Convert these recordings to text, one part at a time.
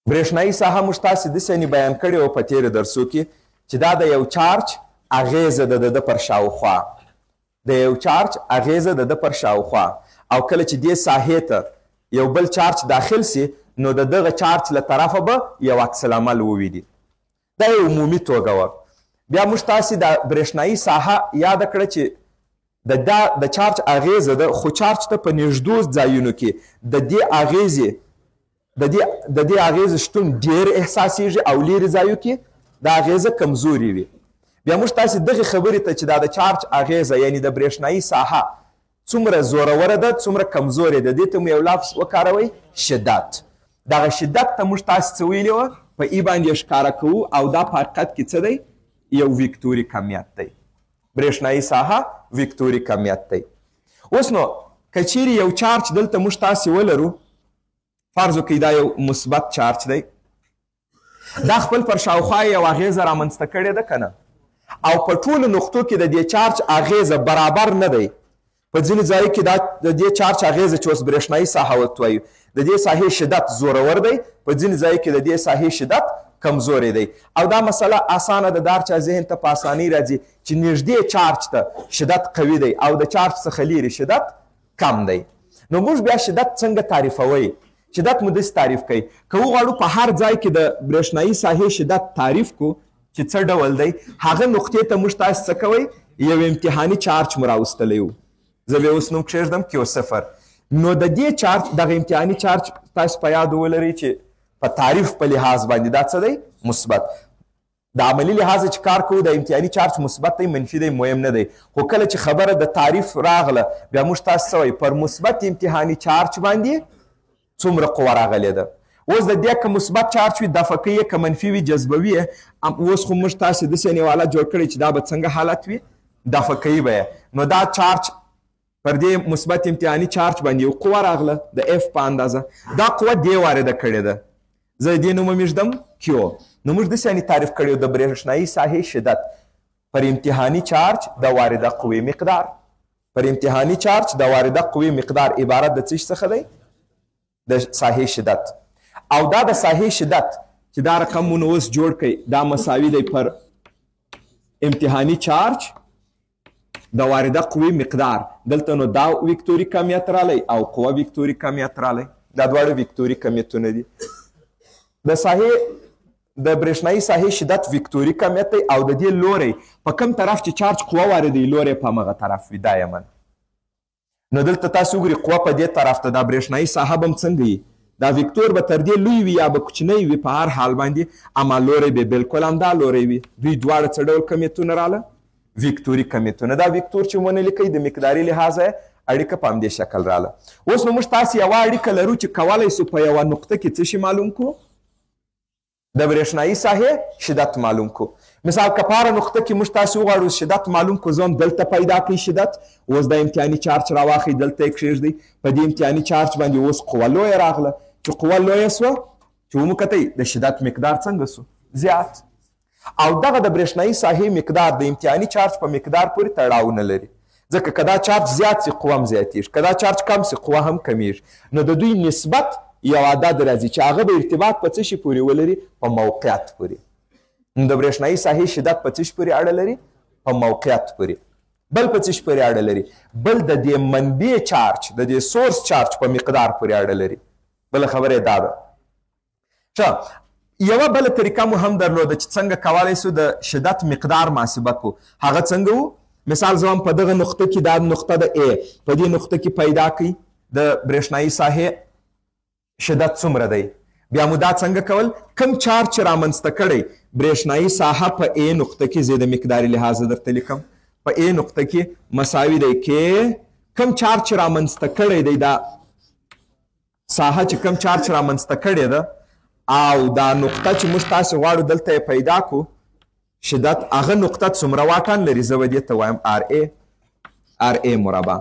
برېښنایي ساحه موږ تاسې داسې بیان کړې وه په تېرو درسو کې چې دا د یو چارج اغیزه ده د ده پر شاوخوا د یو چارج اغیزه د ده پر شاوخوا او کله چې دې ساحې ته یو بل چارج داخل سي نو د دغه چارج له طرفه به یو عکس العمل وویني. دا یو عمومي توګه وه. بیا موږ تاسې د برېښنایي ساحه یاده کړه چې د چارج اغیزه ده خو چارج ته په نږدو ځایونو کې د دې اغیزې شتون ډېر احساسیږي او لیرې ځایو کې دا اغیزه کمزوري وي. بیا موږ تاسې دغې خبرې ته چې دا د چارج اغیزه یعنې د برېښنایي ساحه څومره زوروره ده څومره کمزورې ده دې ته مو یو لفظ وکاروئ شدت. دغه شدت ته موږ تاسې څه ویلي وه په ای باندې ښکاره کوو او دا په حقیقت کې څه دی یو ویکتوري کمیت دی. برېښنایي ساحه ویکتوري کمیت دی. اوس نو که چیرې یو چارج دلته موږ تاسې ولرو فرض وکړئ دا یو مثبت چارج دی دا خپل پر شاوخوا یو اغیزه رامنځته کړې ده که نه او په ټولو نقطو کې د دې چارج اغیزه برابر نه دی. په ځینې ځایو کې دا د دې چارج اغیزه چې اوس برېښنایي ساحه ورته وایو د دې ساحې شدت زورور دی په ځینې ځایو کې د دې ساحې شدت کمزوری دی او دا مسله اسانه ده دا هر چا ذهن ته په اسانۍ راځي چې نږدې چارج ته شدت قوي دی او د چارج څخه لیرې شدت کم دی. نو موږ بیا شدت څنګه تعریفوئ؟ شدت مو داسې تعریف کوي که وغواړو په هر ځای کې د برېښنایي ساحې شدت تعریف کو چې څه ډول دی هغه نقطې ته موږ تاسې څه کوئ یو امتحاني چارج مو راوستلی و. زه بیا اوس نوم کښېږدم کیو صفر. نو د دې چارج دغه امتحاني چارج تاسې په یاد ولرئ چې په تعریف په لحاظ باندې دا څه دی مثبت. د عملي لحاظه چې کار کوو د امتحاني چارج مثبت دی منفي دی مهم نه دی خو کله چې خبره د تعریف راغله بیا موږ تاسې څه وایي پر مثبت امتحاني چارج باندې څومره قوه راغلې ده. اوس د دې که مثبت چارج وي دفع کوي که منفي وي جذبوي اوس خو موږ تاسې داسې یو حالت جوړ کړی چې دا به څنګه حالت وي دفع کوي به نو دا چارج پر دې مثبت امتحاني چارج باندې یو قوه راغله د اف په اندازه دا قوه دې وارده کړې ده زه دې نوم میږدم کیو. نو موږ داسې یعنې تعریف کړی د برېښنایي ساحې شدت پر امتحاني چارج د وارده قوې مقدار پر امتحاني چارج د وارده قوې مقدار عبارت د څه څخه دی د ساحې شدت او دا د ساحې شدت چې دا رقم مو اوس جوړ کړئ دا مساوي دی پر امتحاني چارج د وارده قوې مقدار دلته نو دا ویکتوري کمیت رالی او قوه ویکتوري کمیت رالی دا دواړه ویکتوري کمیتونه دي. د ساحې د برېښنایي ساحې شدت ویکتوري کمیت دی او د دې لوری په کوم طرف چې چارج قوه واردوي لوری په همغه طرف وي دا یمن. نو دلته تاسو وګورئ قوه په دې طرف ته دا برېښنایي ساحه به هم څنګه وي دا ویکتور به تر دې لوی وي یا به کوچنی وي په هر حال باندې اما لوری به بالکل همدا لوری وي. دوی دواړه څه ډول کمیتونه راله ویکتوري کمیتونه. دا ویکتور چې ونه لیکئ د مقداري لحاظه اړیکه په همدې شکل راله. اوس نو موږ تاسې یوه اړیکه لرو چې کولی سو په یوه نقطه کې څه شي معلوم کړو د برېښنایي ساحې شدت معلوم کو. مثال که په هره نقطه کې موږ تاسې وغواړو شدت معلوم کو زه هم دلته پیدا کړئ شدت اوس د امتحاني چارج راواخئ دلته یې کښېږدئ په دې امتحاني چارج باندې اوس قوه لویه راغله چې قوه لویه سوه چې وموکتئ د شدت مقدار څنګه سو زیات او دغه د برېښنایي ساحې مقدار د امتحاني چارج په مقدار پورې تړاو نه لري ځکه که دا چارج زیات سي قوه هم زیاتېږي که دا چارج کم سي قوه هم کمیږي. نو د دوی نسبت یو عدد راځي چې هغه به ارتباط په څه شي پورې ولري په موقعیت پورې. نو د برېښنایي ساحې شدت په څه شي پورې اړه لري په موقعیت پورې. بل په څه شي پورې اړه لري بل د دې منبع چارج د دې سورس چارج په مقدار پورې اړه لري. بله خبره دا ده ښه یوه بله طریقه مو هم درلوده چې څنګه کولی سو د شدت مقدار محاسبه کړو هغه څنګه و مثال زه هم په دغه نقطه کې دا نقطه د ا په دې نقطه کې پیدا کړئ د برېښنایي ساحې شدت څومره دی بیا مو دا څنګه کول کم چارج چې رامنځته کړی برېښنایي ساحه په ا نقطه کې زه د مقداري لحاظه درته لیکم په ا نقطه کې مساوي دی کې کم چارج چې رامنځته کړی دی دا ساحه چې کم چارج رامنځته کړی ده او دا نقطه چې موږ تاسې غواړو دلته یې پیدا کړو شدت هغه نقطه څومره واټن لري زه به دې ته وایم ار ا مربع.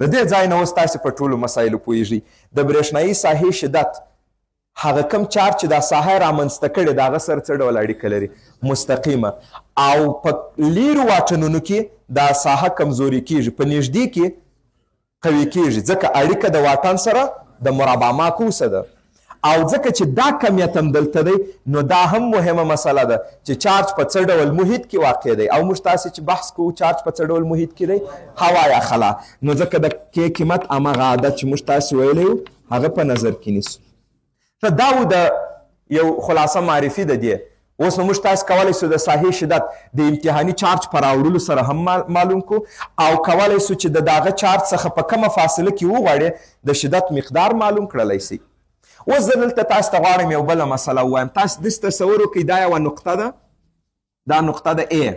د دې ځای نه اوس تاسې په ټولو مسایلو پوهېږئ د برېښنایي ساحې شدت هغه کم چارج چې دا ساحه رامنځته کړې د هغه سره څه ډول اړیکه لري مستقیمه او په لیرو واټنونو کې دا ساحه کمزوري کېږي په نږدې کې قوي کېږي ځکه اړیکه د واټن سره د مربع معکوسه ده او ځکه چې دا کمیت هم دلته دی نو دا هم مهمه مسله ده چې چارج په څه ډول محیط کې واقع دی او موږ تاسې چې بحث کوو چارج په څه ډول محیط کې دی هوا یا خلا نو ځکه د کې قیمت همغه عادت چې موږ تاسې ویلی یو هغه په نظر کې نیسو دا و د یو خلاصه معرفي ده دی اوس نو موږ تاسې کولی سو د ساحې شدت د امتحاني چارج په راوړلو سره هم معلوم کو او کولی سو چې د دغه چارج څخه په کومه فاصله کې وغواړې د شدت مقدار معلوم کړلی سي اوس زه دلته تاسو ته غواړم یو بله مسله ووایم تاسو داسې تصور وکړئ دا یوه نقطه ده دا نقطه ده A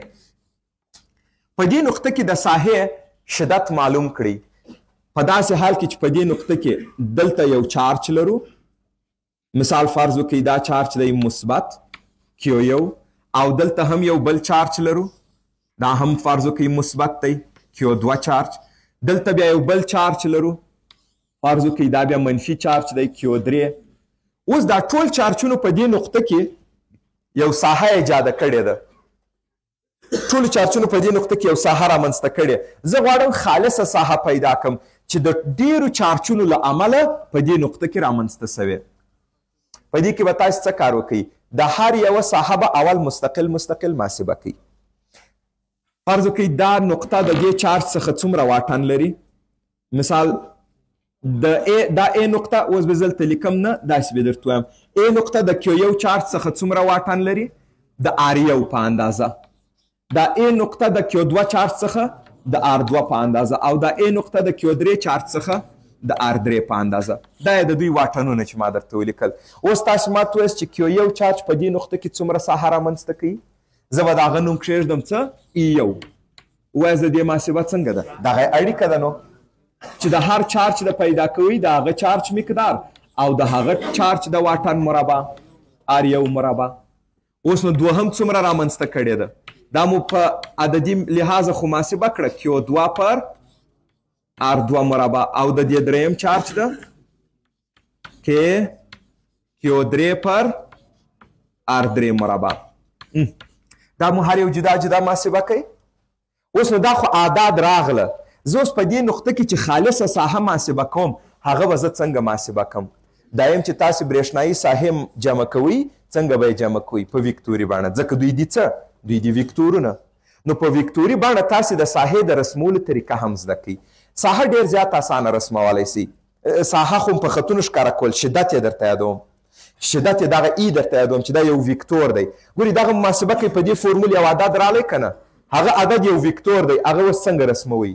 په دې نقطه کې د ساحې شدت معلوم کړئ په داسې حال کې چې په دې نقطه کې دلته یو چارج لرو مثال فرض وکړئ دا چارج دی مثبت Q1 او دلته هم یو بل چارج لرو دا هم فرض وکړئ مثبت دی Q2 چارج دلته بیا یو بل چارج لرو فرض وکړئ دا بیا منفي چارج دی Q3 اوس دا ټول چارجونو په دې نقطه کې یو ساحه ایجاده کړې ده ټولو چارجونو په دې نقطه کې یو ساحه رامنځته کړې زه غواړم خالصه ساحه پیدا کړم چې د ډیرو چارجونو له امله په دې نقطه کې رامنځته سوې په دې کې به تاسو څه کار وکړئ د هر یوه ساحه به اول مستقل محاسبه کوي فرض وکړئ دا نقطه د دې چارج څخه څومره واټن لري مثال دا A نقطه اوس به زه دلته لیکم نه داسې به درته وایم A نقطه د Q1 چارج څخه څومره واټن لري د R1 په اندازه دا A نقطه د Q2 چارج څخه د R2 په اندازه او دا A نقطه د Q3 چارج څخه د R3 په اندازه دا د دوی واټنونه چې ما درته ولیکل اوس تاسو ما ته وویست چې Q1 چارج په دې نقطه کې څومره ساحه رامنځته کوي زه به د هغه نوم کښېږدم څه E1 وایاست د دې محاسبه څنګه ده دغه اړیکه ده نو چې د هر چارج د پیدا کوي د هغه چارج مقدار او د هغه چارج د واټن مربع R1 مربع اوس نو دوهم څومره رامنځته کړې ده دا مو په عددي لحاظه خو محاسبه کړه Q2 پر R2 مربع او د دې دریم چارج ده Q3 پر R3 مربع دا مو هر یو جدا جدا محاسبه کوي اوس نو دا خو اعداد راغله زه اوس په دې نقطه کې چې خالصه ساحه محاسبه کوم هغه به زه څنګه محاسبه کوم دایم چې تاسو برېښنایي ساحې جمع کوئ څنګه به یې جمع کوئ په ویکتوري بڼه ځکه دوی دي څه دوی دي ویکتورونه نو په ویکتوري بڼه تاسو د ساحې د رسمولو طریقه هم زده کوئ ساحه ډېر زیات اسانه رسمولی سي ساحه خو په خطونو ښکاره کول شدت یې درته یادوم شدت یې دغه ای درته یادوم چې دا یو ویکتور دی ګورې دغه محاسبه کوي په دې فورمول یو عدد رالی که نه هغه عدد یو ویکتور دی هغه اوس څنګه رسموئ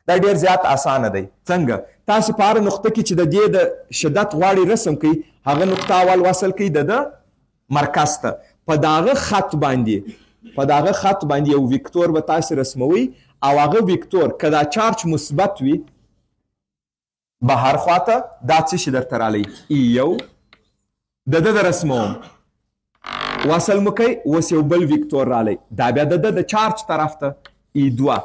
دا ډېر زیات اسانه دی څنګه تاسو په هره نقطه کې چې د دې د شدت غواړئ رسم کوئ هغه نقطه اول وصل کوئ د مرکز ته په دغه خط باندې یو ویکتور به تاسو رسموئ او هغه ویکتور که دا چارج مثبت وي بهر خواته دا څه شي درته رالی E1 د ده د رسموم وصل مو کوئ اوس یو بل ویکتور رالی دا بیا د ده د چارج طرف ته E2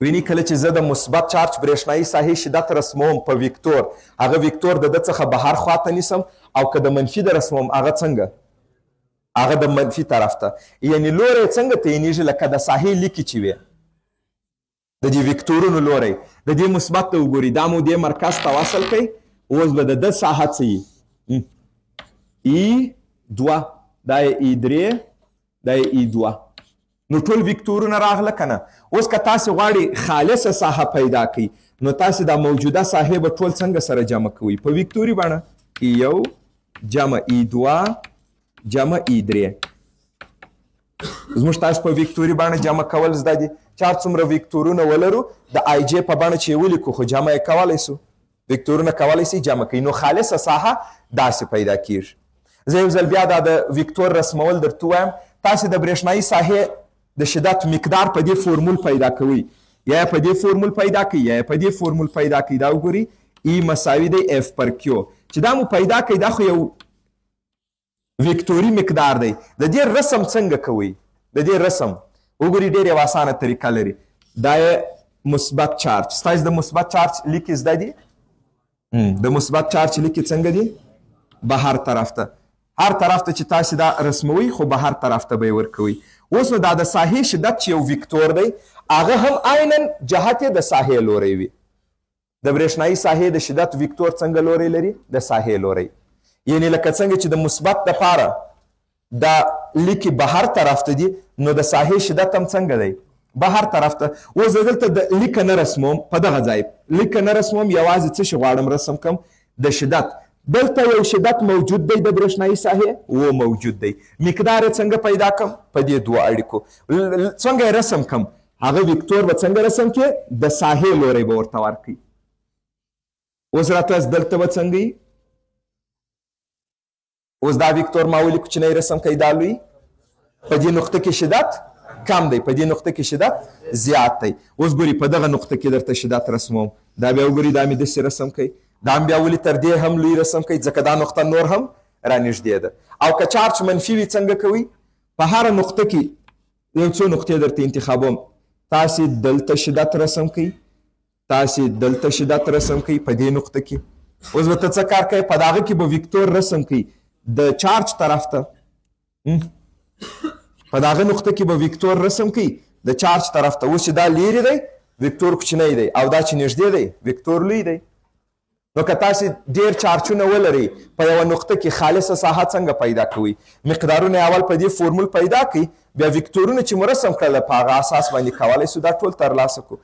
ویني کله چې زه د مثبت چارج برېښنایي ساحې شدت رسموم په ویکتور هغه ویکتور د ده څخه بهر خواته نیسم او که د منفي د رسموم هغه څنګه هغه د منفي طرف ته یعنې لوری څنګه تعینېږي لکه د ساحې لیکې چې وي د دې ویکتورونو لوری د دې مثبت ته وګورئ دا مو دې مرکز ته وصل کوئ اوس به د ده ساحه څه وي E2 دا یې E3 دا یې E2 نو ټول ویکتورونه راغله که نه اوس که تاسې غواړئ خالصه ساحه پیدا کړئ نو تاسې دا موجوده ساحې به ټول څنګه سره جمع کوئ په ویکتوري بڼه E1 جمع E2 جمع E3 زموږ تاسو په ویکتوري بڼه جمع کول زده دي چار څومره ویکتورونه ولرو د آی جې په بڼه چې یې ولیکو خو جمع یې کولی سو ویکتورونه کولی سي جمع کوي نو خالصه ساحه داسې پیدا کیږي زه یو ځل بیا دا د ویکتور رسمول درته وایم تاسې د برېښنایي ساحې د شدت مقدار په دې فورمول پیدا کوئ یا په دې فورمول پیدا کوئ یا په دې فورمول پیدا کوئ دا وګورئ E مساوي دی F پر Q چې دا مو پیدا کوئ دا خو یو ویکتوري مقدار دی د دې رسم څنګه کوئ د دې رسم وګورئ ډېر یو اسانه طریقه لري دا یې مثبت چارج ستاسو د مثبت چارج لیکې زده دي د مثبت چارج لیکې څنګه دي بهر طرف ته هر طرف ته چې تاسو دا رسموي خو بهر طرف ته به یې ورکوئ اوس نو دا د ساحې شدت چې یو ویکتور دی هغه هم عینا جهت د ساحې لوری وي د برېښنایي ساحې د شدت ویکتور څنګه لوری لري؟ د ساحې لوری. یعنې لکه څنګه چې د مثبت دپاره دا لیکې بهر طرف ته دي نو د ساحې شدت هم څنګه دی؟ بهر طرف ته. اوس زه دلته د لیکه نه رسموم په دغه ځای لیکه نه رسموم، یوازې څه شي غواړم رسم کړم؟ د شدت. دلته یو شدت موجود دی د برېښنایي ساحې موجود دی. مقدار یې څنګه پیدا کړم؟ په دې دوه اړیکو. څنګه یې رسم کړم؟ هغه ویکتور به څنګه رسم کړې؟ د ساحې لوری به ورته ورکړي. اوس راته دلته به څنګه وي؟ اوس دا ویکتور ما ولې کوچنی رسم کوي دا لوی؟ په دې نقطه کې شدت کم دی، په دې نقطه کې شدت زیات دی. اوس ګوري په دغه نقطه کې درته شدت رسموم، دا بیا وګوري دا مې داسې رسم کوي، دا هم بیا ولې تر دې هم لوی رسم کوي ځکه دا نقطه نور هم رانږدې ده. او که چارج منفي وي څنګه کوي؟ په هره نقطه کې یو څو نقطې درته انتخابوم. تاسې دلته شدت رسم کوي، تاسې دلته شدت رسم کوي په دې نقطه کې. اوس به ته څه کار کوي؟ په دغه کې به ویکتور رسم کوي د چارج طرف ته. په دغه نقطه کې به ویکتور رسم کوي د چارج طرف ته. اوس چې دا لیرې دی ویکتور کوچنی دی او دا چې نږدې دی ویکتور لوی دی. نو که تاسې ډېر چارجونه ولرئ په یوه نقطه کې خالصه ساحه څنګه پیدا کوئ؟ مقدارونه اول په دې فورمول پیدا کړئ، بیا ویکتورونه چې مو رسم کړله په هغه اساس باندې کولی سو دا ټول ترلاسه کړو.